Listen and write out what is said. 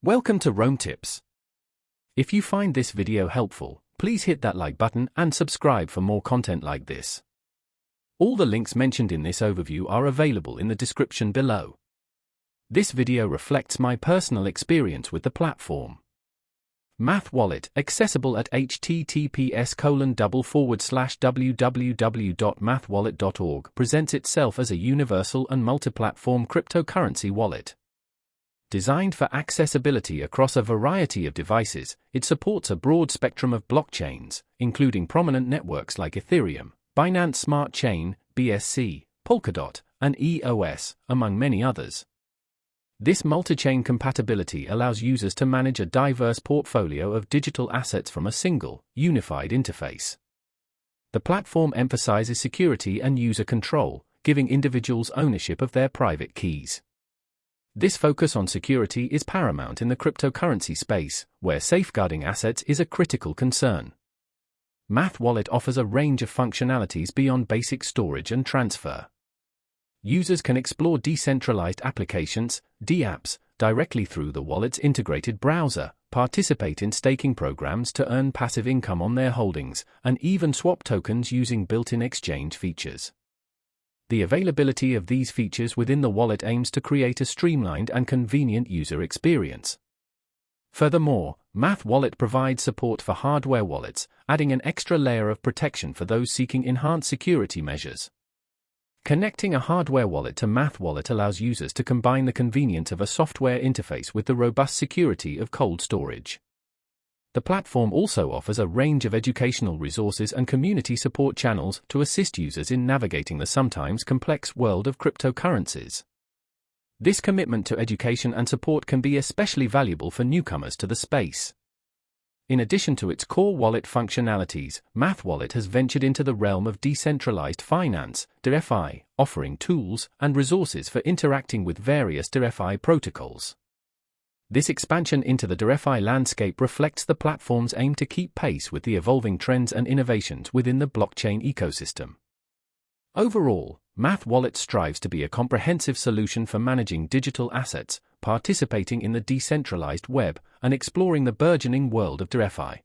Welcome to Roam Tips. If you find this video helpful, please hit that like button and subscribe for more content like this. All the links mentioned in this overview are available in the description below. This video reflects my personal experience with the platform. Math Wallet, accessible at https://www.mathwallet.org, presents itself as a universal and multi-platform cryptocurrency wallet. Designed for accessibility across a variety of devices, it supports a broad spectrum of blockchains, including prominent networks like Ethereum, Binance Smart Chain, BSC, Polkadot, and EOS, among many others. This multi-chain compatibility allows users to manage a diverse portfolio of digital assets from a single, unified interface. The platform emphasizes security and user control, giving individuals ownership of their private keys. This focus on security is paramount in the cryptocurrency space, where safeguarding assets is a critical concern. Math Wallet offers a range of functionalities beyond basic storage and transfer. Users can explore decentralized applications, dApps, directly through the wallet's integrated browser, participate in staking programs to earn passive income on their holdings, and even swap tokens using built-in exchange features. The availability of these features within the wallet aims to create a streamlined and convenient user experience. Furthermore, Math Wallet provides support for hardware wallets, adding an extra layer of protection for those seeking enhanced security measures. Connecting a hardware wallet to Math Wallet allows users to combine the convenience of a software interface with the robust security of cold storage. The platform also offers a range of educational resources and community support channels to assist users in navigating the sometimes complex world of cryptocurrencies. This commitment to education and support can be especially valuable for newcomers to the space. In addition to its core wallet functionalities, Math Wallet has ventured into the realm of decentralized finance, DeFi, offering tools and resources for interacting with various DeFi protocols. This expansion into the DeFi landscape reflects the platform's aim to keep pace with the evolving trends and innovations within the blockchain ecosystem. Overall, Math Wallet strives to be a comprehensive solution for managing digital assets, participating in the decentralized web, and exploring the burgeoning world of DeFi.